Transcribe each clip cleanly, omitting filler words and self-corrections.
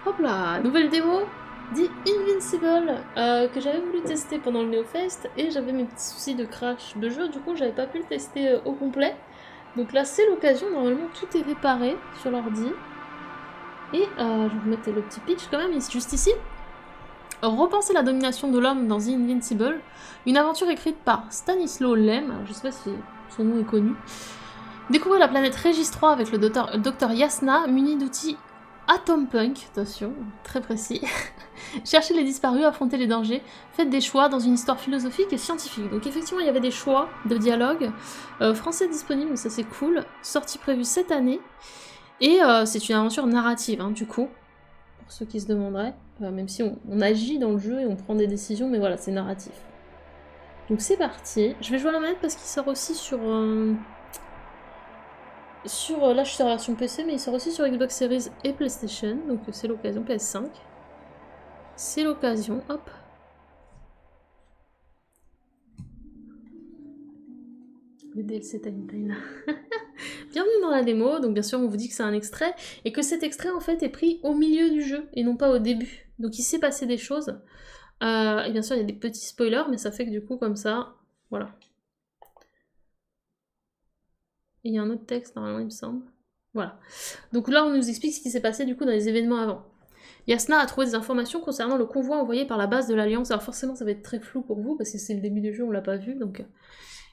Hop là, nouvelle démo dit Invicible que j'avais voulu tester pendant le NeoFest et j'avais mes petits soucis de crash de jeu, du coup j'avais pas pu le tester au complet. Donc là c'est l'occasion, normalement tout est réparé sur l'ordi. Et je vais vous mettre le petit pitch quand même, juste ici. Repenser la domination de l'homme dans The Invincible, une aventure écrite par Stanisław Lem, alors je sais pas si son nom est connu. Découvrir la planète Régis 3 avec le docteur Yasna, muni d'outils Atompunk, attention, très précis. Cherchez les disparus, affrontez les dangers, faites des choix dans une histoire philosophique et scientifique. Donc effectivement, il y avait des choix de dialogue. Français disponible, ça c'est cool. Sortie prévue cette année. Et c'est une aventure narrative, hein, du coup, pour ceux qui se demanderaient. Même si on agit dans le jeu et on prend des décisions, mais voilà, c'est narratif. Donc c'est parti. Je vais jouer à la manette parce qu'il sort aussi sur... là je suis sur la version PC, mais il sort aussi sur Xbox Series et PlayStation, donc c'est l'occasion, PS5. C'est l'occasion, hop. Le DLC Timeline. Bienvenue dans la démo, donc bien sûr on vous dit que c'est un extrait, et que cet extrait en fait est pris au milieu du jeu, et non pas au début. Donc il s'est passé des choses, et bien sûr il y a des petits spoilers, mais ça fait que du coup comme ça, voilà. Et il y a un autre texte normalement il me semble. Voilà. Donc là on nous explique ce qui s'est passé du coup dans les événements avant. Yasna a trouvé des informations concernant le convoi envoyé par la base de l'Alliance. Alors forcément ça va être très flou pour vous, parce que c'est le début du jeu, on l'a pas vu, donc...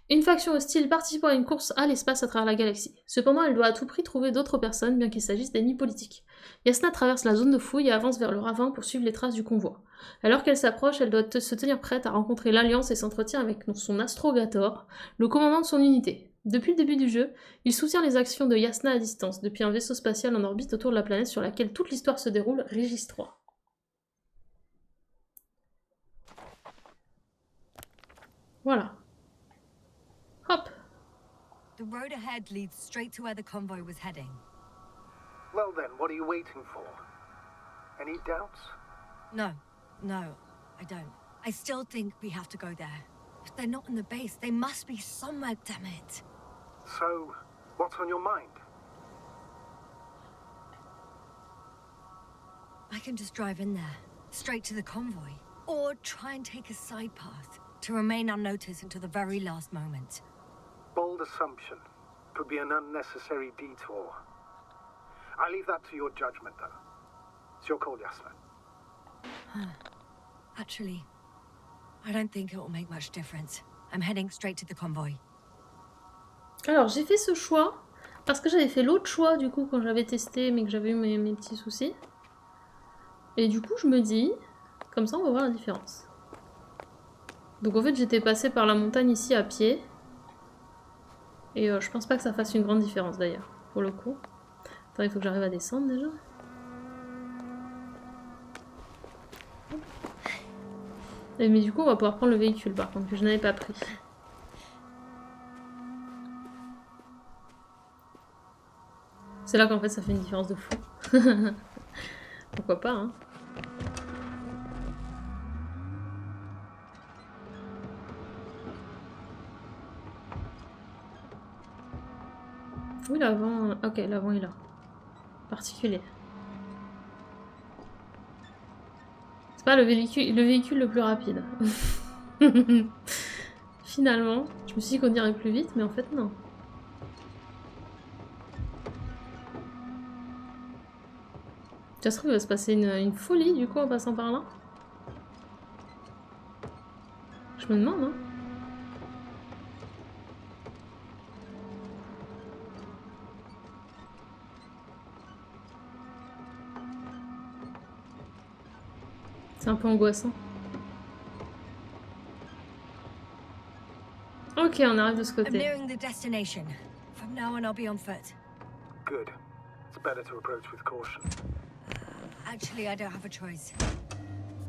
Une faction hostile participant à une course à l'espace à travers la galaxie. Cependant, elle doit à tout prix trouver d'autres personnes, bien qu'il s'agisse d'ennemis politiques. Yasna traverse la zone de fouille et avance vers le ravin pour suivre les traces du convoi. Alors qu'elle s'approche, elle doit se tenir prête à rencontrer l'Alliance et s'entretient avec son astrogator, le commandant de son unité. Depuis le début du jeu, il soutient les actions de Yasna à distance, depuis un vaisseau spatial en orbite autour de la planète sur laquelle toute l'histoire se déroule, Régis 3. Voilà. Hop. The road ahead leads straight to where the convoy was heading. Well then, what are you waiting for? Any doubts? No, I don't. I still think we have to go there. If they're not in the base, they must be somewhere, damn it. So, what's on your mind? I can just drive in there, straight to the convoy. Or try and take a side path, to remain unnoticed until the very last moment. Bold assumption. Could be an unnecessary detour. I leave that to your judgment, though. It's your call, Yasna. Actually, I don't think it will make much difference. I'm heading straight to the convoy. Alors, j'ai fait ce choix parce que j'avais fait l'autre choix, du coup, quand j'avais testé, mais que j'avais eu mes petits soucis. Et du coup, je me dis, comme ça, on va voir la différence. Donc, en fait, j'étais passée par la montagne ici à pied. Et je pense pas que ça fasse une grande différence, d'ailleurs, pour le coup. Attends, il faut que j'arrive à descendre, déjà. Et, mais du coup, on va pouvoir prendre le véhicule, par contre, que je n'avais pas pris. C'est là qu'en fait, ça fait une différence de fou. Pourquoi pas, hein. Oui, l'avant... Ok, l'avant est là. Particulier. C'est pas le véhicule le plus rapide. Finalement, je me suis dit qu'on irait plus vite, mais en fait, non. Ça se trouve, il va se passer une folie, du coup, en passant par là. Je me demande, hein. C'est un peu angoissant. Ok, on arrive de ce I'm côté. nearing the destination. From now on, I'll be on foot. Good. It's better to approach with caution. Actually, I don't have a choice.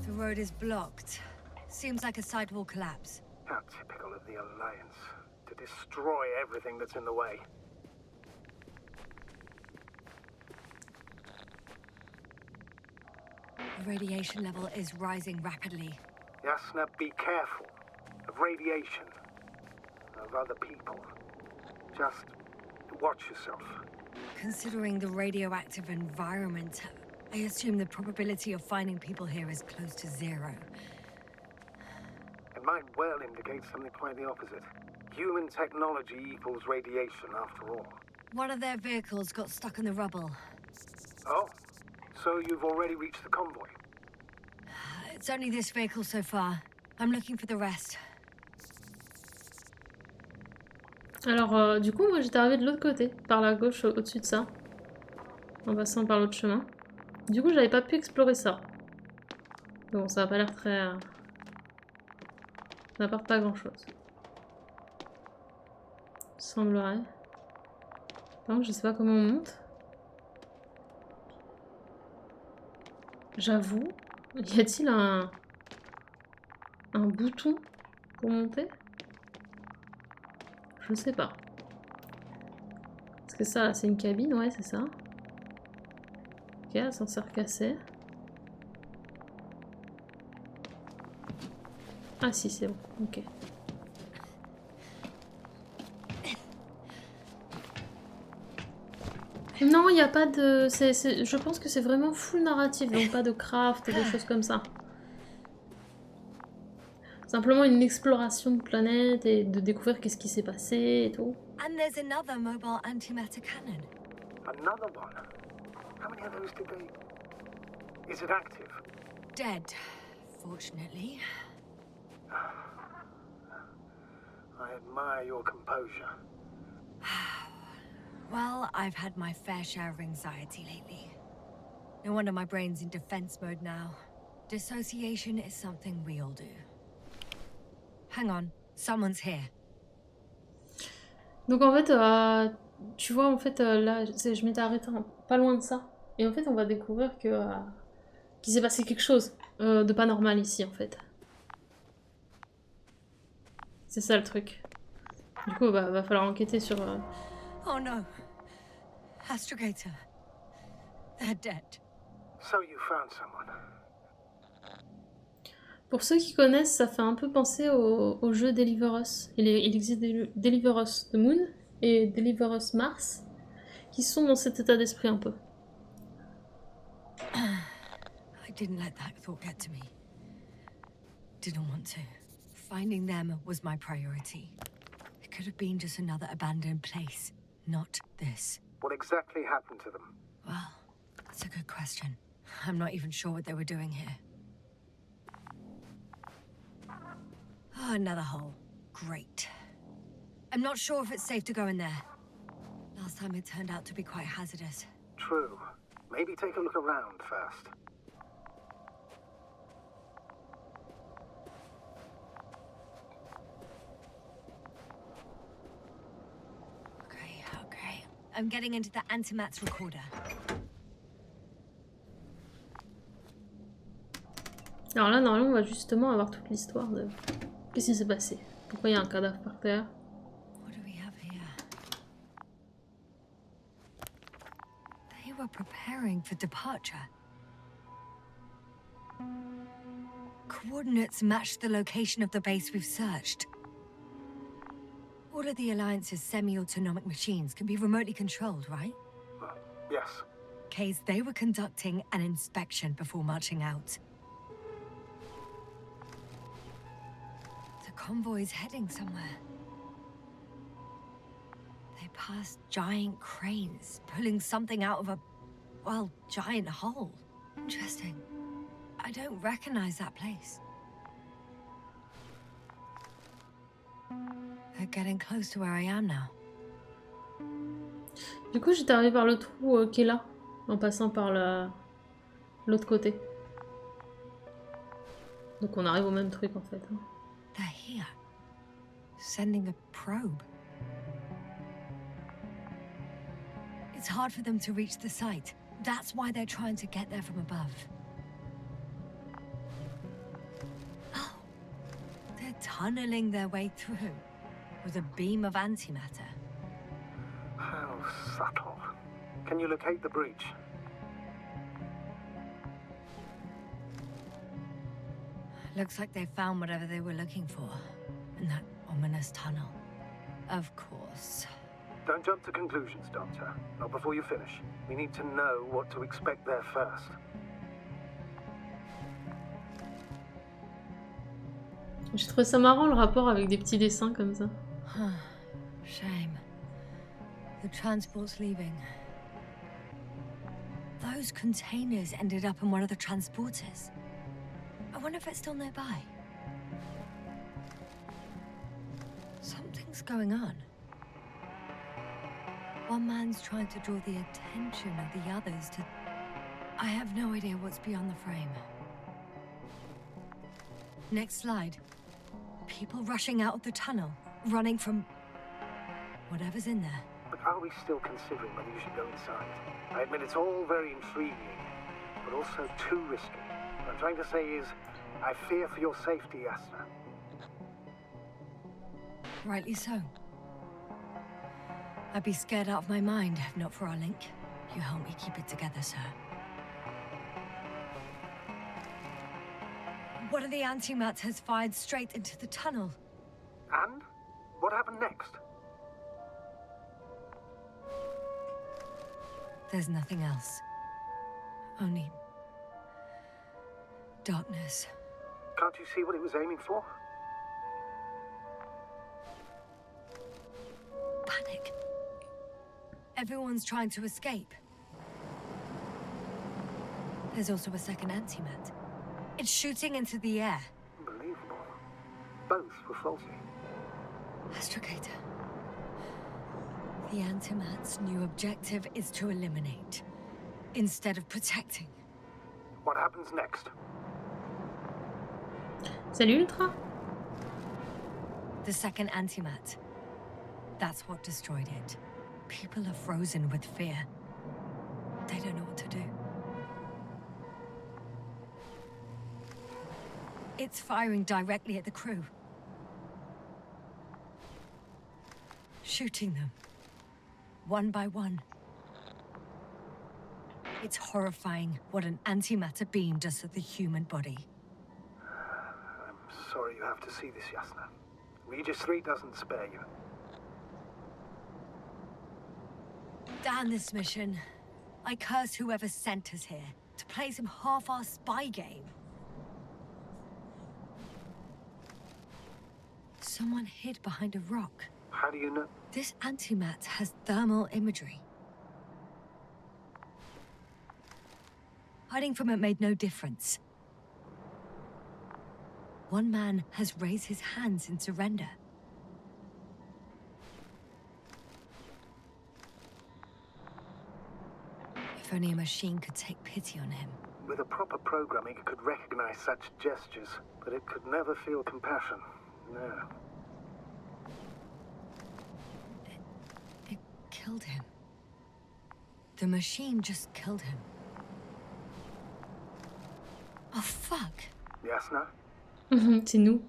The road is blocked. Seems like a sidewall collapse. How typical of the Alliance. To destroy everything that's in the way. The radiation level is rising rapidly. Yasna, be careful. Of radiation. Of other people. Just watch yourself. Considering the radioactive environment, I assume the probability of finding people here is close to 0. It might well indicate something quite the opposite. Human technology equals radiation, after all. One of their vehicles got stuck in the rubble. Oh, so you've already reached the convoy? It's only this vehicle so far. I'm looking for the rest. Alors, du coup, moi j'étais arrivée de l'autre côté, par la gauche, au-dessus de ça, en passant par l'autre chemin. Du coup, j'avais pas pu explorer ça. Bon, ça a pas l'air très... ça n'apporte pas grand-chose. Semblerait. Par contre, je sais pas comment on monte. J'avoue. Y a-t-il un bouton pour monter? Je sais pas. Est-ce que ça, c'est une cabine? Ouais, c'est ça. Ok, ascenseur cassé. Ah si, c'est bon. Ok. Non, il n'y a pas de... Je pense que c'est vraiment full narratif, donc pas de craft et des choses comme ça. Simplement une exploration de planète et de découvrir qu'est-ce qui s'est passé et tout. And there's another mobile antimatter cannon. Another one? How many of those did they... Is it active? Dead, fortunately. I admire your composure. Well, I've had my fair share of anxiety lately. No wonder my brain's in defense mode now. Dissociation is something we all do. Hang on, someone's here. Donc en fait, tu vois, en fait, là, je m'étais arrêtée pas loin de ça. Et en fait, on va découvrir que qu'il s'est passé quelque chose de pas normal ici, en fait. C'est ça le truc. Du coup, va falloir enquêter sur... Oh no. Astrogator. They're dead. So you found someone. Pour ceux qui connaissent, ça fait un peu penser au jeu Deliver Us. Il existe Deliver Us The Moon et Deliver Us Mars, qui sont dans cet état d'esprit un peu. I didn't let that thought get to me. Didn't want to. Finding them was my priority. It could have been just another abandoned place, not this. What exactly happened to them? Well, that's a good question. I'm not even sure what they were doing here. Oh, another hole. Great. I'm not sure if it's safe to go in there. Last time it turned out to be quite hazardous. True. Maybe take a look around first. Okay. I'm getting into the antimat's recorder. Alors là, normalement, on va justement avoir toute l'histoire de... Qu'est-ce qui s'est passé? Pourquoi il y a un cadavre par terre? What do we have here? They were preparing for departure. Coordinates matched the location of the base we've searched. All of the Alliance's semi-autonomic machines can be remotely controlled, right? Yes. Case they were conducting an inspection before marching out. The convoy's heading somewhere. They passed giant cranes, pulling something out of a, well, giant hole. Interesting. I don't recognize that place. They're getting close to where I am now. Du coup, j'étais arrivée par le trou qui est là, en passant par l'autre côté. Donc on arrive au même truc en fait. They're here. Sending a probe. It's hard for them to reach the site. That's why they're trying to get there from above. Oh, they're tunneling their way through with a beam of antimatter. How subtle. Can you locate the breach? Looks like they found whatever they were looking for in that ominous tunnel. Of course. Don't jump to conclusions, Doctor. Not before you finish. We need to know what to expect there first. J'ai trouvé ça marrant le rapport avec des petits dessins comme ça. Shame. The transport's leaving. Those containers ended up in one of the transporters. I wonder if it's still nearby. Something's going on. One man's trying to draw the attention of the others to... I have no idea what's beyond the frame. Next slide. People rushing out of the tunnel, running from... whatever's in there. But are we still considering whether you should go inside? I admit it's all very intriguing, but also too risky. What I'm trying to say is, I fear for your safety, Yasna. Rightly so. I'd be scared out of my mind if not for our link. You help me keep it together, sir. One of the antimats has fired straight into the tunnel. And? What happened next? There's nothing else. Only... darkness. Can't you see what it was aiming for? Panic. Everyone's trying to escape. There's also a second antimat. It's shooting into the air. Unbelievable. Both were faulty. Astrogator. The antimat's new objective is to eliminate, instead of protecting. What happens next? Salut Ultra. The second antimat. That's what destroyed it. People are frozen with fear. They don't know what to do. It's firing directly at the crew. Shooting them. One by one. It's horrifying what an antimatter beam does to the human body. I'm sorry you have to see this, Yasna. Regis 3 doesn't spare you. Damn this mission. I curse whoever sent us here to play some half-assed spy game. Someone hid behind a rock. How do you know? This antimat has thermal imagery. Hiding from it made no difference. One man has raised his hands in surrender. If only a machine could take pity on him. With a proper programming, it could recognize such gestures, but it could never feel compassion. No. It killed him. The machine just killed him. Oh, fuck. Yasna? C'est nous.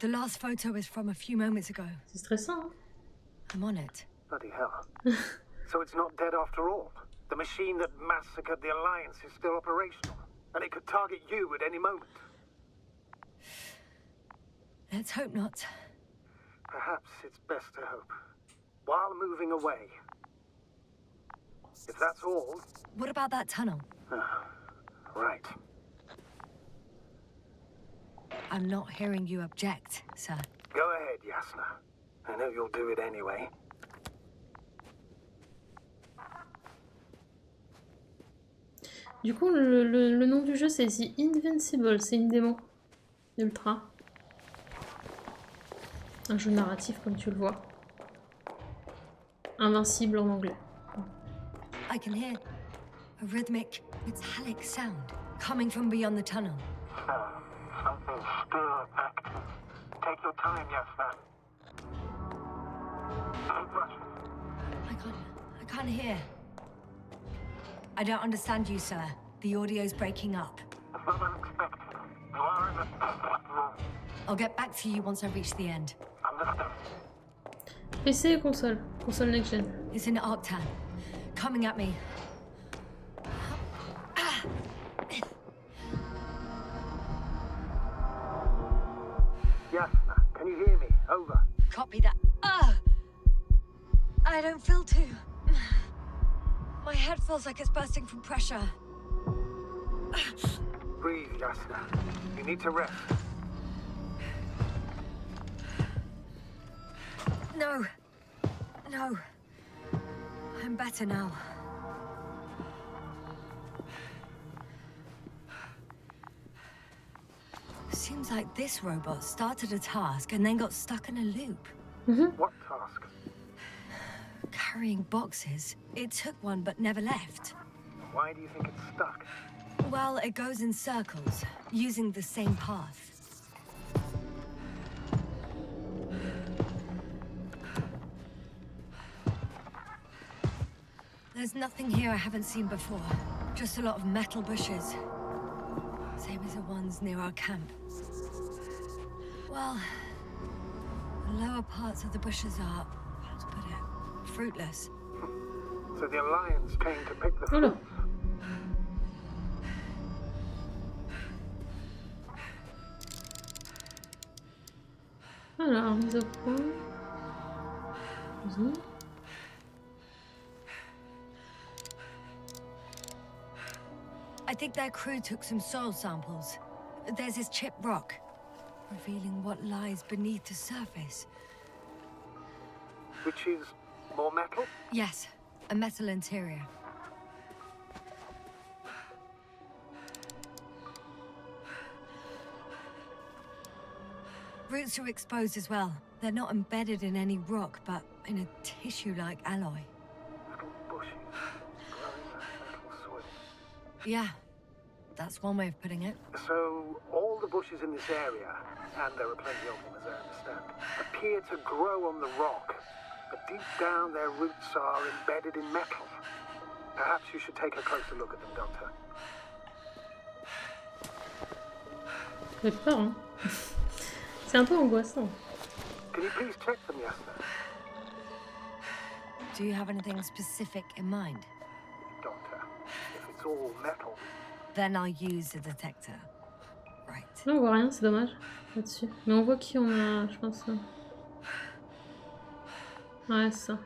The last photo is from a few moments ago. C'est stressant, hein? I'm on it. Bloody hell. So it's not dead after all. The machine that massacred the Alliance is still operational, and it could target you at any moment. Let's hope not. Perhaps it's best to hope. While moving away. If that's all... What about that tunnel? Right. I'm not hearing you object, sir. Go ahead, Yasna. I know you'll do it anyway. Du coup, le nom du jeu, c'est The Invincible. C'est une démo. Ultra. Un jeu narratif, comme tu le vois. Invincible en anglais. I can hear a rhythmic, metallic sound coming from beyond the tunnel. Something's still active. Take your time, Yasna. Don't rush. I can't hear. I don't understand you, sir. The audio's breaking up. It's not unexpected. You are in a room. I'll get back to you once I reach the end. Understood. PC et console. Console next gen. It's in Arctan. Coming at me. Yasna, can you hear me? Over. Copy that. I don't feel too. My head feels like it's bursting from pressure. Breathe, Yasna. You need to rest. No. No. I'm better now. Seems like this robot started a task and then got stuck in a loop. What task? Carrying boxes. It took one but never left. Why do you think it's stuck? Well, it goes in circles, using the same path. There's nothing here I haven't seen before. Just a lot of metal bushes. Same as the ones near our camp. Well, the lower parts of the bushes are, how to put it, fruitless. So the Alliance came to pick the Oh là. fruits. Alors, mise au point. Vas-y. I think their crew took some soil samples. There's this chipped rock, revealing what lies beneath the surface. Which is more metal? Yes, a metal interior. Roots are exposed as well. They're not embedded in any rock, but in a tissue-like alloy. Little bushes growing out of metal soil. Yeah, that's one way of putting it. So all the bushes in this area, and there are plenty of them as I understand, appear to grow on the rock, but deep down their roots are embedded in metal. Perhaps you should take a closer look at them, Doctor. J'ai peur, hein. C'est un peu angoissant. Can you please check them, Yasna? Do you have anything specific in mind? Doctor, if it's all metal, Then I'll use the detector. Right. Là, on voit rien, c'est dommage là-dessus. Mais on voit qui on a, je pense. Ouais, c'est ça.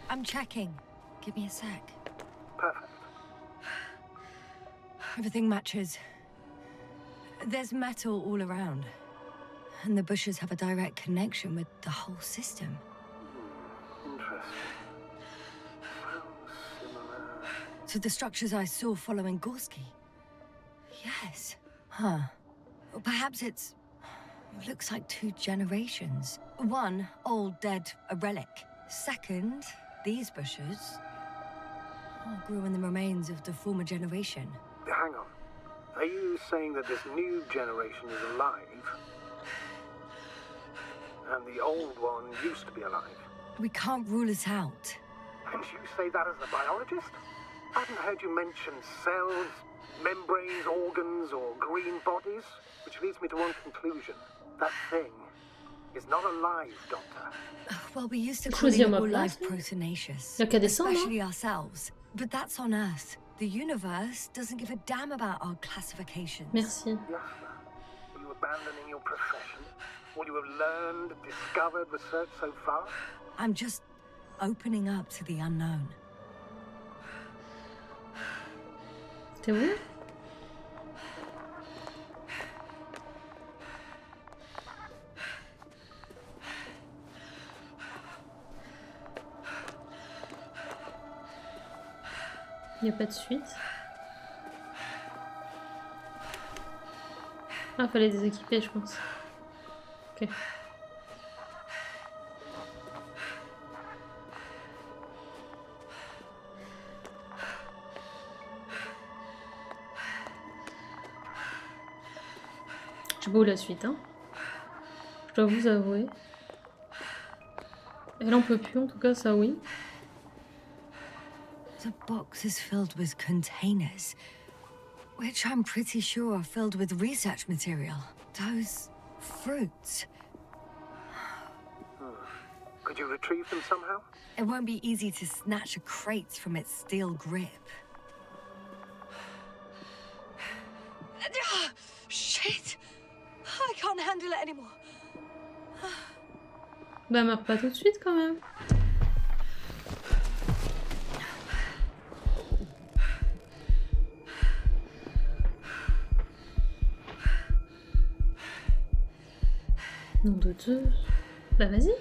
I'm checking. Give me a sec. perfect. Everything matches. There's metal all around. And the bushes have a direct connection with the whole system. Interesting. Sounds similar. To the structures I saw following Gorski. Yes. Huh. Or perhaps it's... looks like two generations. One, old, dead, a relic. Second, these bushes grew in the remains of the former generation. Hang on. Are you saying that this new generation is alive? And the old one used to be alive? We can't rule it out. And you say that as a biologist? I haven't heard you mention cells, membranes, organs, or green bodies, which leads me to one conclusion. That thing is not alive, Doctor. Well, we used to call Choisir it ma all life place. proteinaceous, Y a qu'à descendre, hein? especially ourselves. But that's on Earth. The universe doesn't give a damn about our classifications. Merci. Yasna, are you abandoning your profession? All you have learned, discovered, researched so far? I'm just opening up to the unknown. T'es où? Il n'y a pas de suite. Ah, fallait déséquiper, je pense. Ok. J'ai beau la suite, hein. Je dois vous avouer. Elle en peut plus, en tout cas, ça oui. The box is filled with containers, which I'm pretty sure are filled with research material. Those fruits. Could you retrieve them somehow? It won't be easy to snatch a crate from its steel grip. Shit! I can't handle handle it anymore. Bah meurs pas tout de suite quand même. Nom de Dieu. Bah vas-y.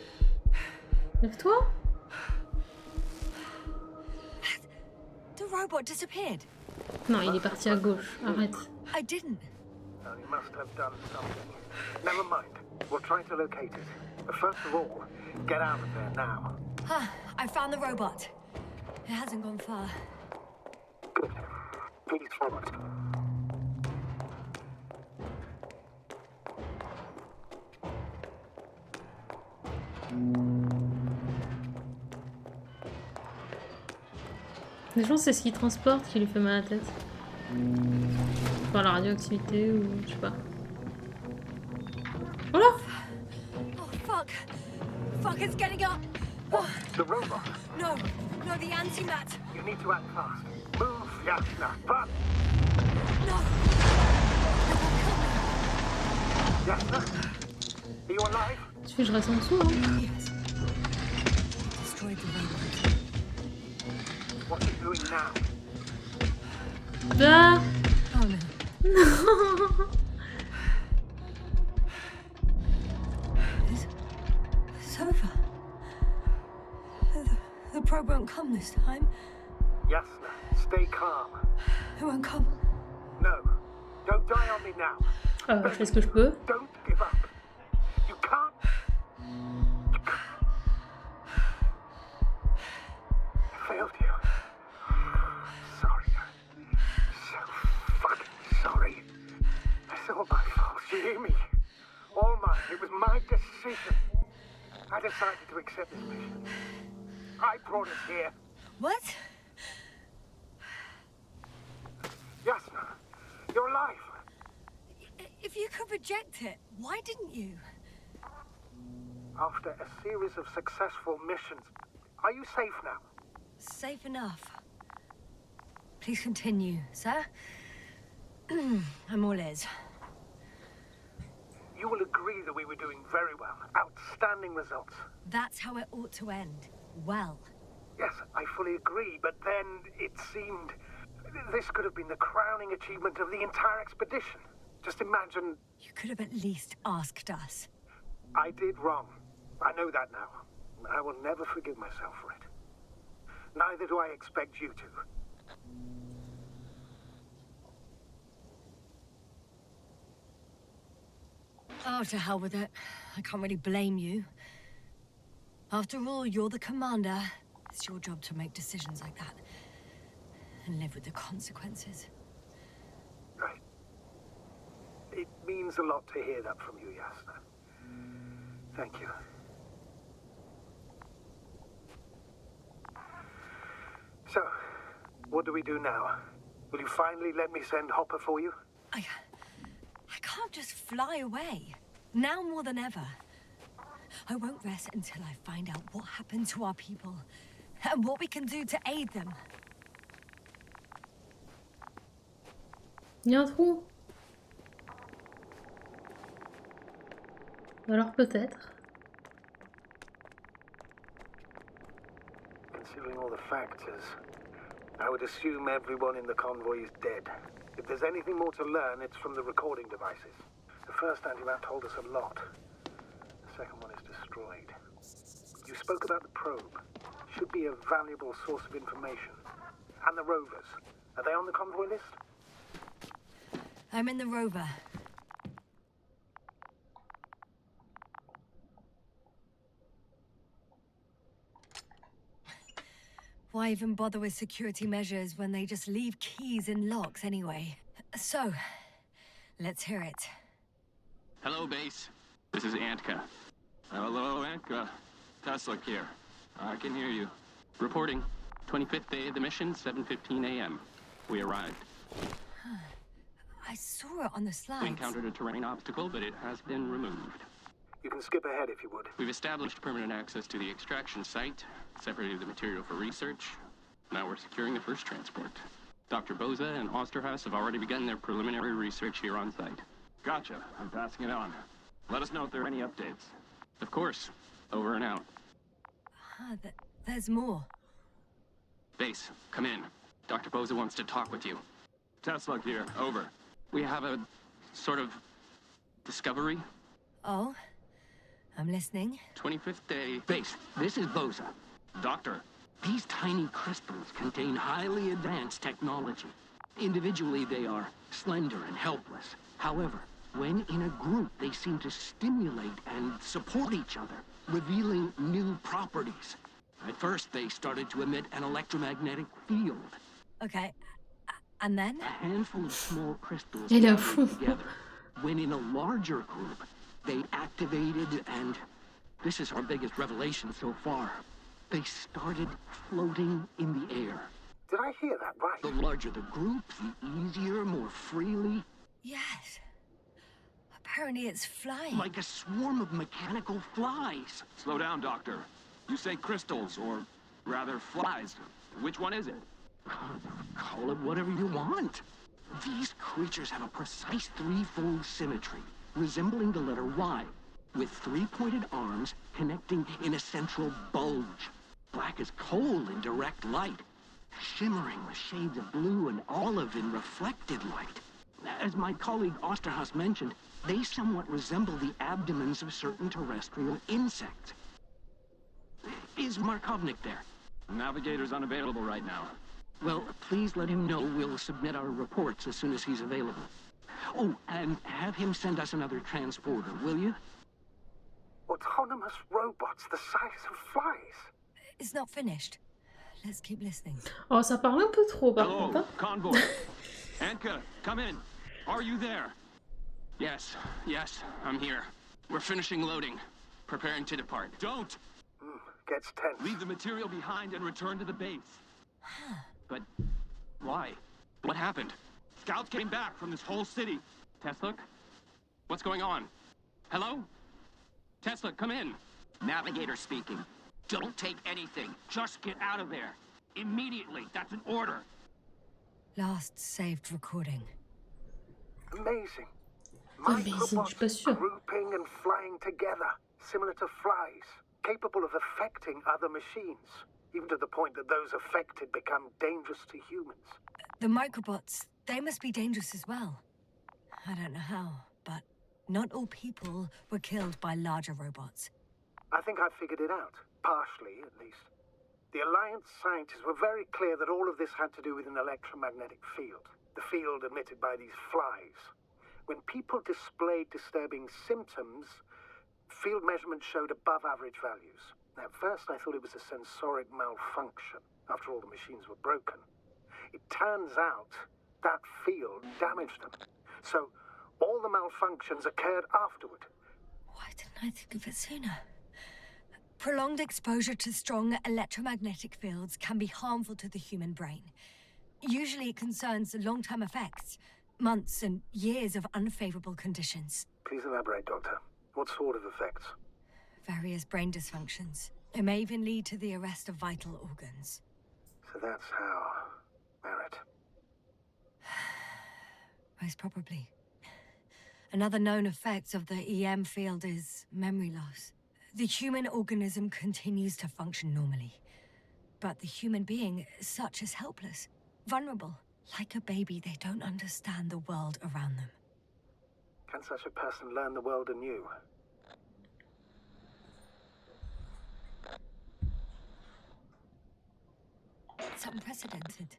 Lève-toi. The robot disappeared. Non, il est parti à gauche. Arrête. I didn't. Now, you must have done something. Never mind. We'll try to locate it. But first of all, get out of there now. I found the robot. It hasn't gone far. Good. Please follow us. Les gens, c'est ce qu'il transporte qui lui fait mal à la tête. Enfin, la radioactivité ou je sais pas. Voilà. Oh, fuck. Fuck, it's getting up. Oh, The robot. no, the antimat. You need to act fast. Move, Yasna. But No. Yasna, are you alive? Tu fais, je reste en dessous, hein. Yes. Destroyed the robot. What are you doing now? Ah. Oh no. Non. It's over. The probe won't come this time. Yasna, stay calm. It won't come. No, don't die on me now. Je fais ce que je peux. Don't give up. You can't. I failed you. Sorry. So fucking sorry. It's all my fault. You hear me? All mine. It was my decision. I decided to accept this mission. I brought us here. What? Yasna, you're alive. If you could reject it, why didn't you? After a series of successful missions, are you safe now? Safe enough. Please continue, sir. I'm all ears. You will agree that we were doing very well. Outstanding results. That's how it ought to end. Well. Yes, I fully agree, but then it seemed this could have been the crowning achievement of the entire expedition. Just imagine. You could have at least asked us. I did wrong. I know that now. I will never forgive myself for it. Neither do I expect you to. Oh, to hell with it. I can't really blame you. After all, you're the commander. It's your job to make decisions like that. And live with the consequences. Right. It means a lot to hear that from you, Yasna. Thank you. So, what do we do now? Will you finally let me send Hopper for you? I can't just fly away. Now more than ever. I won't rest until I find out what happened to our people. And what we can do to aid them. Il y a un trou. Alors peut-être. Considering all the factors, I would assume everyone in the convoy is dead. If there's anything more to learn, it's from the recording devices. The first antimat told us a lot. The second one is destroyed. You spoke about the probe. Should be a valuable source of information. And the rovers. Are they on the convoy list? I'm in the rover. Why even bother with security measures when they just leave keys in locks anyway? So, let's hear it. Hello, base. This is Antka. Hello, Antka. Tesla here. I can hear you. Reporting. 25th day of the mission, 7:15 a.m. We arrived. I saw it on the slides. We encountered a terrain obstacle, but it has been removed. You can skip ahead if you would. We've established permanent access to the extraction site, separated the material for research. Now we're securing the first transport. Dr. Boza and Osterhaus have already begun their preliminary research here on site. Gotcha. I'm passing it on. Let us know if there are any updates. Of course. Over and out. Ah, there's more. Base, come in. Dr. Boza wants to talk with you. Tesla here, over. We have a sort of discovery. Oh, I'm listening. 25th day. Base, this is Boza. Doctor, these tiny crystals contain highly advanced technology. Individually, they are slender and helpless. However, when in a group, they seem to stimulate and support each other, revealing new properties. At first, they started to emit an electromagnetic field. Okay, and then? A handful of small crystals Il est à gathered fond. together. When in a larger group, they activated and... This is our biggest revelation so far. They started floating in the air. Did I hear that right? The larger the group, the easier, more freely. Yes. Apparently it's flying. Like a swarm of mechanical flies. Slow down, Doctor. You say crystals, or rather flies. Which one is it? Call it whatever you want. These creatures have a precise threefold symmetry, resembling the letter Y, with three-pointed arms connecting in a central bulge. Black as coal in direct light, shimmering with shades of blue and olive in reflected light. As my colleague Osterhaus mentioned, they somewhat resemble the abdomens of certain terrestrial insects. Is Markovnik there? Navigator's unavailable right now. Well, please let him know we'll submit our reports as soon as he's available. Oh, and have him send us another transporter, will you? Autonomous robots the size of flies. It's not finished. Let's keep listening. Oh, ça parle un peu trop par Hello, contre. Hein. convoy. Anka, come in. Are you there? Yes, I'm here. We're finishing loading. Preparing to depart. Don't! Gets tense. Leave the material behind and return to the base. But why? What happened? Scouts came back from this whole city. Tesla? What's going on? Hello? Tesla, come in. Navigator speaking. Don't take anything. Just get out of there. Immediately. That's an order. Last saved recording. Amazing. Amazing, je suis pas sûre. Grouping and flying together, similar to flies, capable of affecting other machines, even to the point that those affected become dangerous to humans. The microbots, they must be dangerous as well. I don't know how, but not all people were killed by larger robots. I think I figured it out, partially at least. The Alliance scientists were very clear that all of this had to do with an electromagnetic field, the field emitted by these flies. When people displayed disturbing symptoms, field measurements showed above average values. At first I thought it was a sensoric malfunction. After all, the machines were broken. It turns out that field damaged them. So all the malfunctions occurred afterward. Why didn't I think of it sooner? Prolonged exposure to strong electromagnetic fields can be harmful to the human brain. Usually it concerns long-term effects, months and years of unfavorable conditions. Please elaborate, Doctor. What sort of effects? Various brain dysfunctions. It may even lead to the arrest of vital organs. So that's how... Merit. Most probably. Another known effect of the EM field is memory loss. The human organism continues to function normally, but the human being as such is helpless, vulnerable. Like a baby, they don't understand the world around them. Can such a person learn the world anew? It's unprecedented.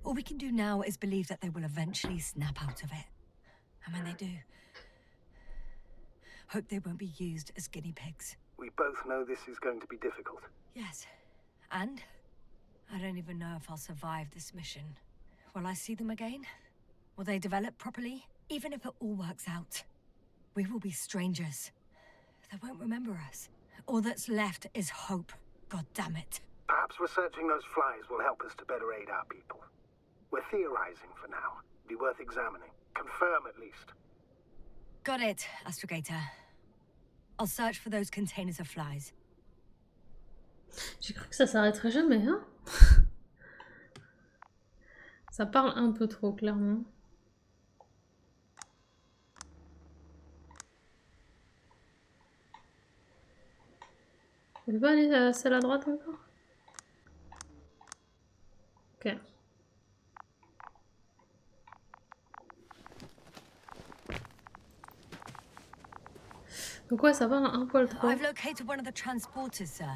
All we can do now is believe that they will eventually snap out of it. And when they do, hope they won't be used as guinea pigs. We both know this is going to be difficult. Yes. And I don't even know if I'll survive this mission. Will I see them again? Will they develop properly? Even if it all works out, we will be strangers. They won't remember us. All that's left is hope. God damn it. Perhaps researching those flies will help us to better aid our people. We're theorizing for now. Be worth examining. Confirm at least. Got it, Astrogator. I'll search for those containers of flies. J'ai cru que ça s'arrêterait jamais, hein. Ça parle un peu trop, clairement. On peut pas aller à celle à droite encore? Ok. Donc ouais, ça va un poil trop. I've located one of the transporters, sir.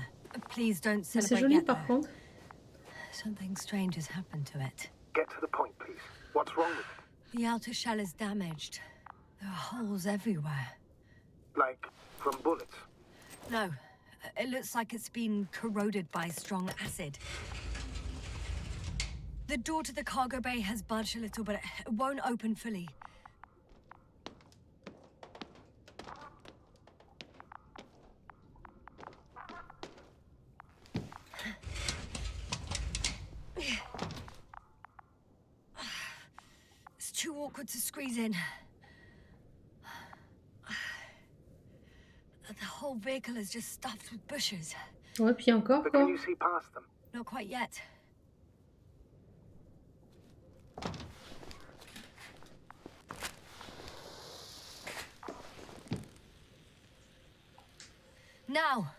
Please don't Mais c'est celebrate joli yet, par though. contre. Something strange has happened to it. Get to the point, please. What's wrong with it? The outer shell is damaged. There are holes everywhere. Like, from bullets? No, it looks like it's been corroded by strong acid. The door to the cargo bay has budged a little, but it won't open fully. It's too awkward to squeeze in. The whole vehicle is just stuffed with bushes. Ouais, puis encore But quoi. can you see past them? Not quite yet. Now.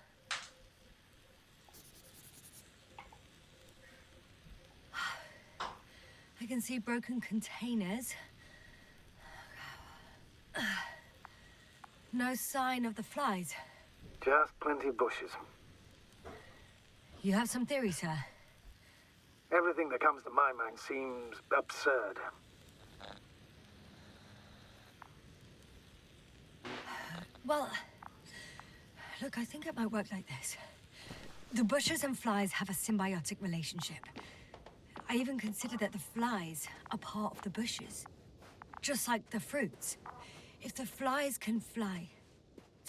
I can see broken containers. No sign of the flies. Just plenty of bushes. You have some theory, sir? Everything that comes to my mind seems absurd. Well, look, I think it might work like this. The bushes and flies have a symbiotic relationship. I even consider that the flies are part of the bushes. Just like the fruits. If the flies can fly,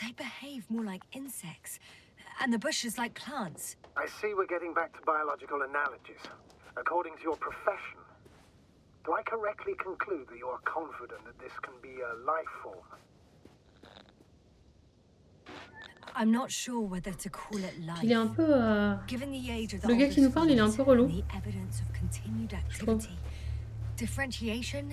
they behave more like insects, and the bushes like plants. I see we're getting back to biological analogies. According to your profession, do I correctly conclude that you are confident that this can be a life form? I'm not sure whether to call it life. Il est un peu. Given the age of the Le gars qui nous parle, il est un peu relou. the evidence of continued activity, differentiation,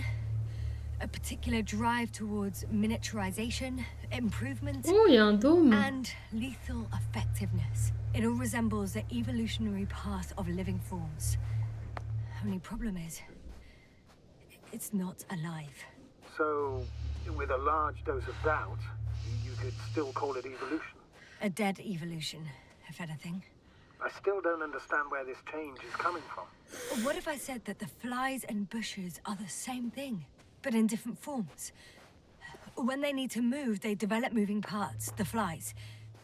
a particular drive towards miniaturization, improvement, Oh, il y a un dôme. and lethal effectiveness. It all resembles the evolutionary path of living forms. Only problem is, it's not alive. So, with a large dose of doubt, you could still call it evolution. A dead evolution, if anything. I still don't understand where this change is coming from. What if I said that the flies and bushes are the same thing, but in different forms? When they need to move, they develop moving parts, the flies.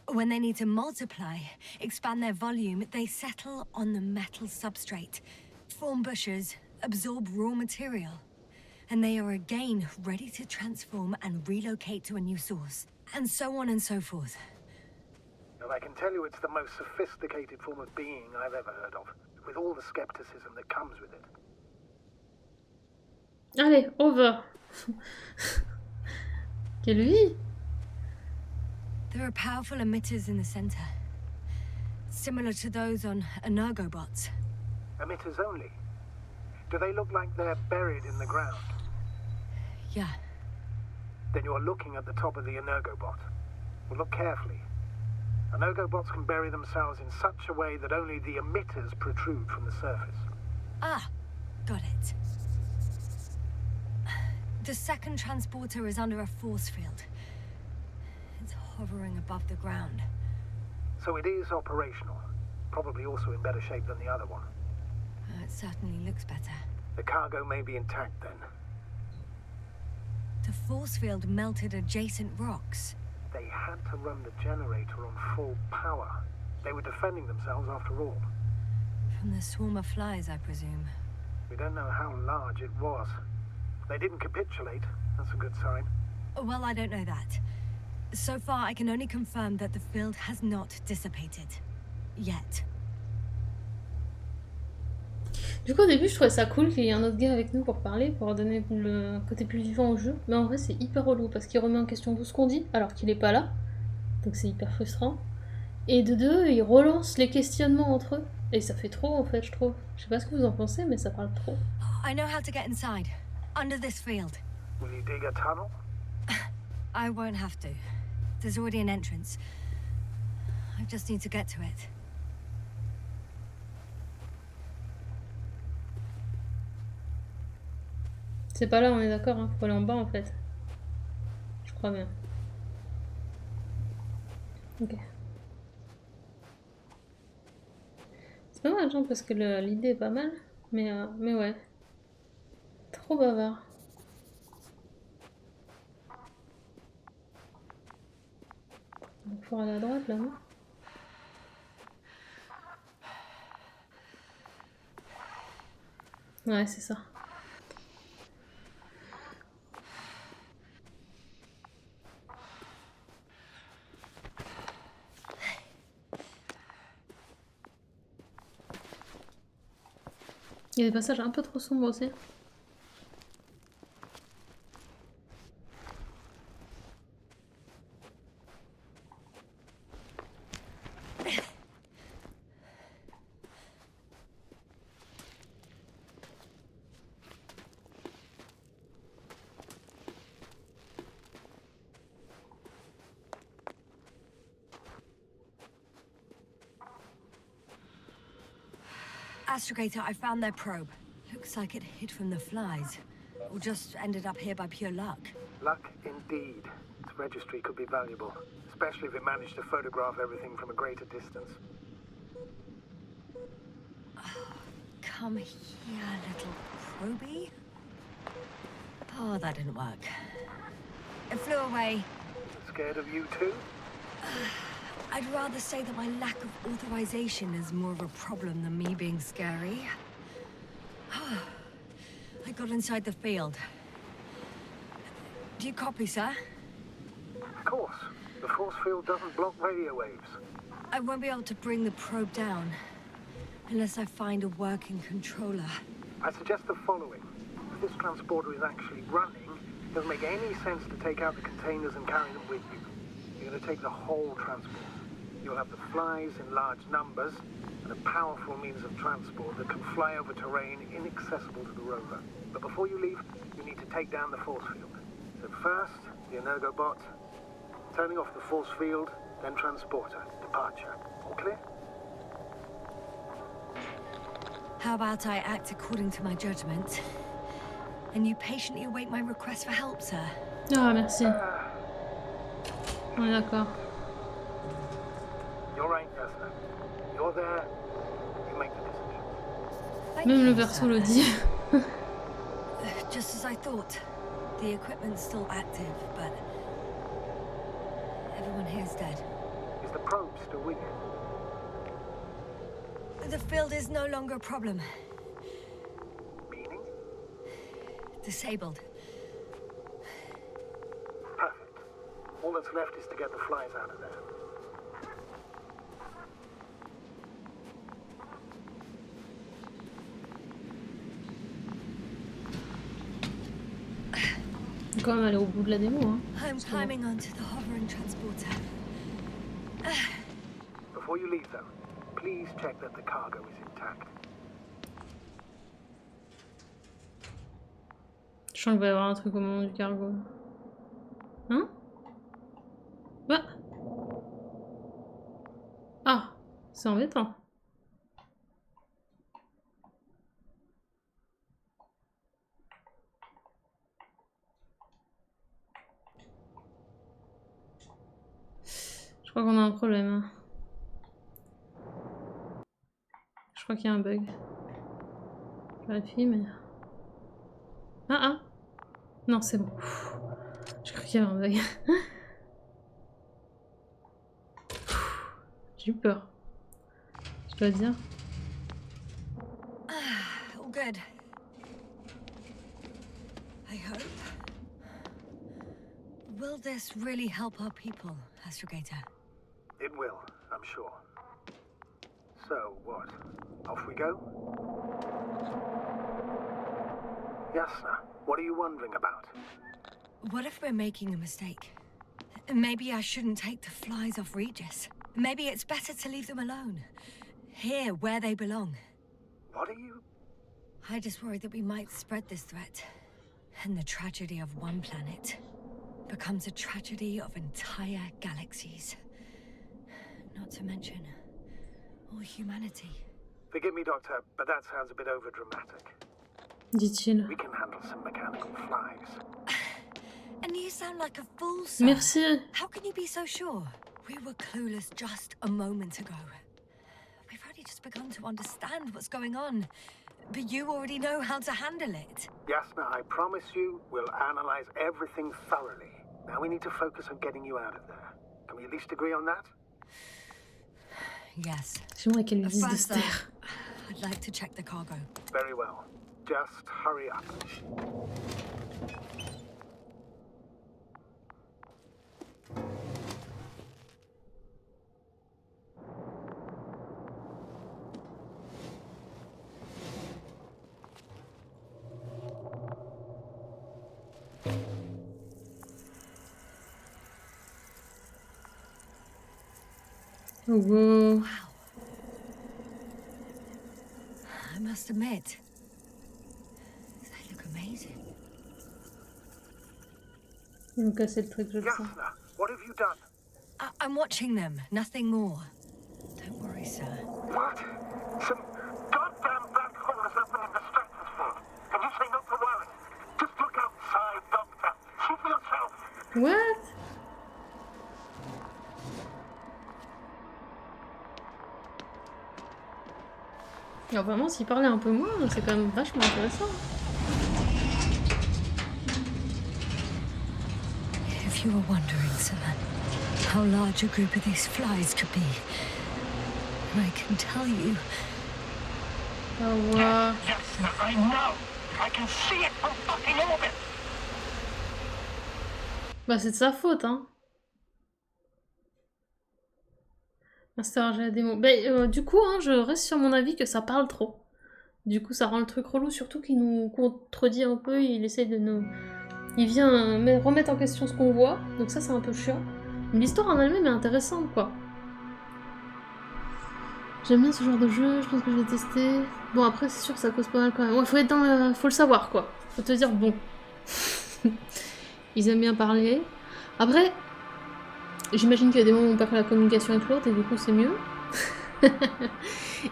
When they need to multiply, expand their volume, they settle on the metal substrate, form bushes, absorb raw material. And they are again ready to transform and relocate to a new source. And so on and so forth. And I can tell you it's the most sophisticated form of being I've ever heard of, with all the skepticism that comes with it. Allez, over. Quelle vie. There are powerful emitters in the center, similar to those on energobots. Emitters only? Do they look like they're buried in the ground? Yeah, Then you're looking at the top of the energobot. Well, look carefully. Energobots can bury themselves in such a way that only the emitters protrude from the surface. ah, got it. The second transporter is under a force field. It's hovering above the ground. So it is operational. Probably also in better shape than the other one. It certainly looks better. The cargo may be intact then. The force field melted adjacent rocks. They had to run the generator on full power. They were defending themselves after all. From the swarm of flies, I presume. We don't know how large it was. They didn't capitulate. That's a good sign. Well, I don't know that. So far, I can only confirm that the field has not dissipated. Yet. Du coup, au début, je trouvais ça cool qu'il y ait un autre gars avec nous pour parler, pour donner le côté plus vivant au jeu. Mais en vrai, c'est hyper relou parce qu'il remet en question tout ce qu'on dit alors qu'il est pas là. Donc c'est hyper frustrant. Et de deux, il relance les questionnements entre eux. Et ça fait trop en fait, je trouve. Je sais pas ce que vous en pensez, mais ça parle trop. I know how to get inside. Under this field. Will you dig a tunnel? I won't have to. There's already an entrance. I just need to get to it. C'est pas là, on est d'accord, hein. Faut aller en bas en fait. Je crois bien. Ok. C'est pas mal, hein, parce que l'idée est pas mal. Mais ouais. Trop bavard. Donc faut aller à droite là, non? Ouais, c'est ça. Il y a des passages un peu trop sombres aussi. Astrogator, I found their probe. Looks like it hid from the flies. Or just ended up here by pure luck. Luck indeed. Its registry could be valuable, especially if it managed to photograph everything from a greater distance. Come here, little probie. Oh, that didn't work. It flew away. Scared of you too? I'd rather say that my lack of authorization is more of a problem than me being scary. I got inside the field. Do you copy, sir? Of course. The force field doesn't block radio waves. I won't be able to bring the probe down unless I find a working controller. I suggest the following. If this transporter is actually running, it doesn't make any sense to take out the containers and carry them with you. You're going to take the whole transport. You'll have the flies in large numbers and a powerful means of transport that can fly over terrain inaccessible to the rover. But before you leave, you need to take down the force field. So first, the Energobot, turning off the force field, then transporter, departure. All clear? How about I act according to my judgment, and you patiently await my request for help, sir? Ah, merci. On est d'accord. You're right, Tesla. You're there. You make the decision. Même le verso le dit. Just as I thought. The equipment's still active, but everyone here's dead. Is the probe still with you? The field is no longer a problem. Meaning? Disabled. Perfect. All that's left is to get the flies out of there. Faut quand même aller au bout de la démo, hein. I'm climbing onto the hovering transporter. Before you leave, though, please check that the cargo is intact. Je sens qu'il va y avoir un truc au moment du cargo. Hein? Bah. Ah, c'est embêtant. Je crois qu'on a un problème. Hein. Je crois qu'il y a un bug. Je vérifie, mais... Ah. Non, c'est bon. J'ai cru qu'il y avait un bug. J'ai eu peur. Je dois dire. All good. I hope. Will this really help our people, Astrogator? It will, I'm sure. So, what? Off we go? Yasna, what are you wondering about? What if we're making a mistake? Maybe I shouldn't take the flies off Regis. Maybe it's better to leave them alone. Here, where they belong. What are you... I just worry that we might spread this threat. And the tragedy of one planet becomes a tragedy of entire galaxies. Not to mention all humanity. Forgive me, Doctor, but that sounds a bit overdramatic. Dit-il. We can handle some mechanical flies. And you sound like a fool, sir. Merci. How can you be so sure? We were clueless just a moment ago. We've only just begun to understand what's going on. But you already know how to handle it. Yasna, I promise you, we'll analyze everything thoroughly. Now we need to focus on getting you out of there. Can we at least agree on that? Yes. J'aimerais qu'elle lui dise de First, se taire. I'd like to check the cargo. Very well. Just hurry up. Oh, wow. Wow. I must admit, they look amazing. Ils vont casser le truc, je le sens. Yasna, what have you done? I'm watching them, nothing more. Don't worry, sir. What? Some goddamn black hole has opened in the stratosphere. And you say not to worry. Just look outside, Doctor. See for yourself. What? Alors vraiment, s'il parlait un peu moins, c'est quand même vachement intéressant. If you were wondering, sir, how large a group of these flies could be, I can tell you. Ah ouais. Yasna, I know. I can see it from fucking orbit. Bah c'est de sa faute, hein. Master, j'ai la démo. Bah, du coup, hein, je reste sur mon avis que ça parle trop. Du coup, ça rend le truc relou, surtout qu'il nous contredit un peu, il essaye de nous... Il vient remettre en question ce qu'on voit, donc ça c'est un peu chiant. Mais l'histoire en elle-même est intéressante, quoi. J'aime bien ce genre de jeu, je pense que je vais tester. Bon, après, c'est sûr que ça cause pas mal quand même. Ouais, faut être dans faut le savoir, quoi. Faut te dire, bon. Ils aiment bien parler. Après, j'imagine qu'il y a des moments où on perd la communication avec l'autre, et du coup, c'est mieux.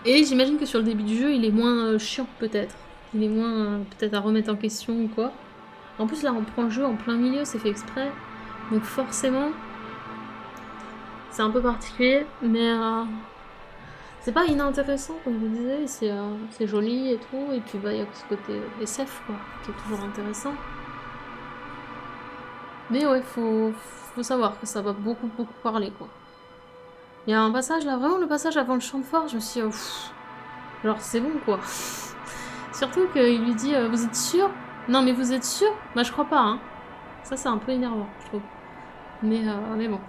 Et j'imagine que sur le début du jeu, il est moins chiant, peut-être. Il est moins, peut-être, à remettre en question ou quoi. En plus, là, on prend le jeu en plein milieu, c'est fait exprès. Donc forcément, c'est un peu particulier, mais c'est pas inintéressant, comme je vous disais. C'est joli et tout. Et puis, bah, il y a ce côté SF, quoi, qui est toujours intéressant. Mais ouais, faut savoir que ça va beaucoup parler, quoi. Il y a un passage, là, vraiment le passage avant le champ de force, je me suis dit, genre, c'est bon, quoi. Surtout qu'il lui dit, vous êtes sûr ? Non, mais vous êtes sûr ? Bah, je crois pas, hein. Ça, c'est un peu énervant, je trouve. Mais bon.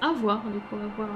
À voir, du coup, à voir.